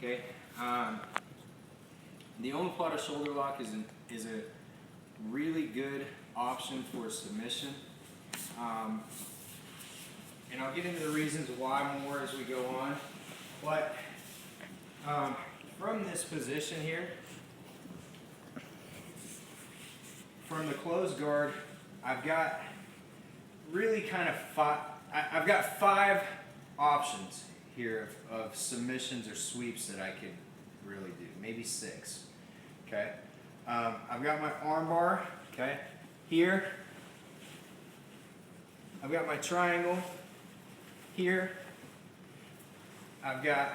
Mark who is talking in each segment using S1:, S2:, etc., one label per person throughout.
S1: Okay. The Omoplata shoulder lock is a really good option for submission. And I'll get into the reasons why more as we go on. But from this position here, from the closed guard, I've got really kind of I've got 5 options here of submissions or sweeps that I could really do, maybe 6. Okay, I've got my arm bar. Okay, here I've got my triangle. Here I've got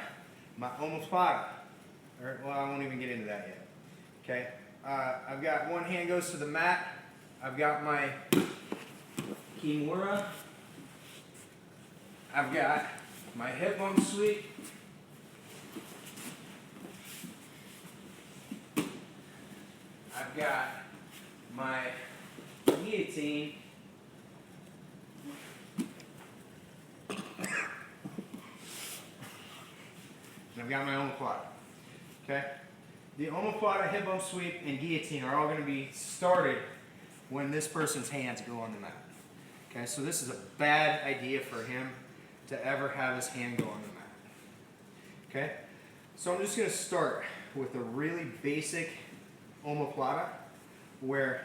S1: my omoplata. Well, I won't even get into that yet. Okay, I've got one hand goes to the mat. I've got my kimura. I've got my hip bump sweep. I've got my guillotine. And I've got my omoplata. Okay? The omoplata, hip bump sweep, and guillotine are all going to be started when this person's hands go on the mat. Okay, so this is a bad idea for him to ever have his hand go on the mat. Okay, so I'm just going to start with a really basic omoplata where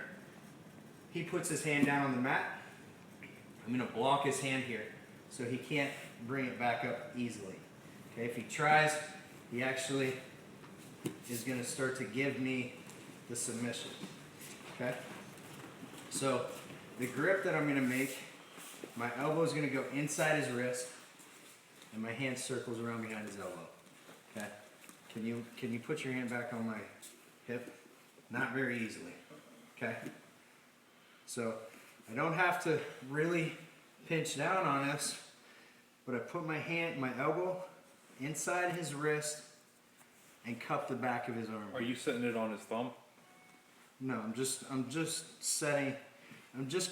S1: he puts his hand down on the mat. I'm going to block his hand here so he can't bring it back up easily. Okay, if he tries, he actually is going to start to give me the submission. Okay, so the grip that I'm going to make, my elbow is going to go inside his wrist, and my hand circles around behind his elbow. Okay, can you put your hand back on my hip? Not very easily. Okay, so I don't have to really pinch down on this, but I put my elbow inside his wrist and cup the back of his arm.
S2: Are you setting it on his thumb?
S1: No, I'm just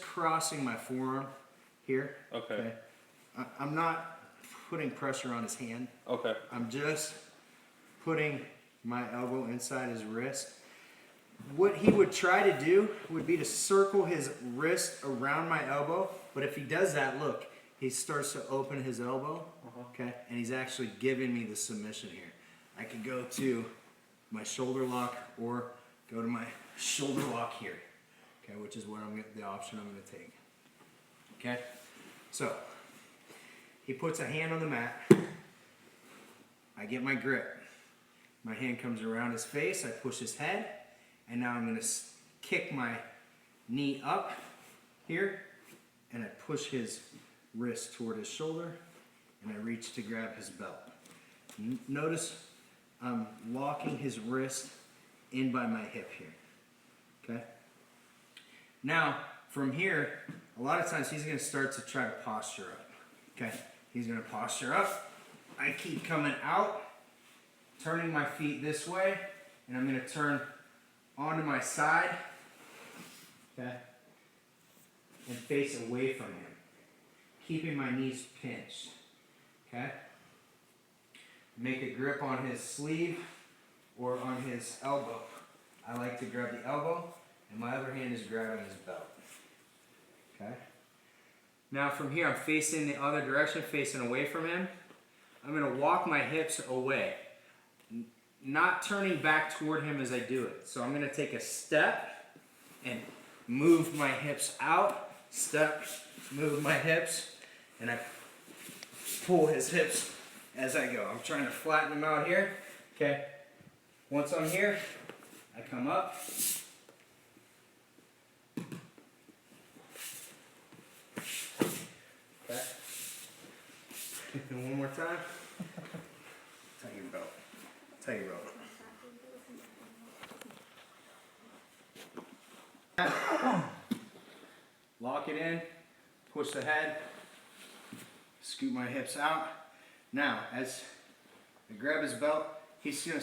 S1: crossing my forearm here.
S2: Okay.
S1: I'm not putting pressure on his hand.
S2: Okay.
S1: I'm just putting my elbow inside his wrist. What he would try to do would be to circle his wrist around my elbow, but if he does that, look, he starts to open his elbow, okay, and he's actually giving me the submission here. I could go to my shoulder lock or go to my shoulder lock here, okay, which is what the option I'm going to take. Okay, so he puts a hand on the mat. I get my grip. My hand comes around his face. I push his head, and now I'm going to kick my knee up here, and I push his wrist toward his shoulder, and I reach to grab his belt. Notice I'm locking his wrist in by my hip here. Okay? Now, from here, a lot of times he's going to start to try to posture up. Okay? He's going to posture up. I keep coming out, turning my feet this way, and I'm going to turn onto my side, okay, and face away from him, keeping my knees pinched. Okay? Make a grip on his sleeve or on his elbow. I like to grab the elbow, and my other hand is grabbing his belt. Okay? Now from here, I'm facing the other direction, facing away from him. I'm going to walk my hips away, not turning back toward him as I do it. So I'm going to take a step and move my hips out, step, move my hips, and I pull his hips as I go. I'm trying to flatten them out here. Okay. Once I'm here, I come up. Okay. And one more time. Tighten your belt. Tighten your belt. Lock it in. Push the head. Scoot my hips out. Now, as I grab his belt, he's going to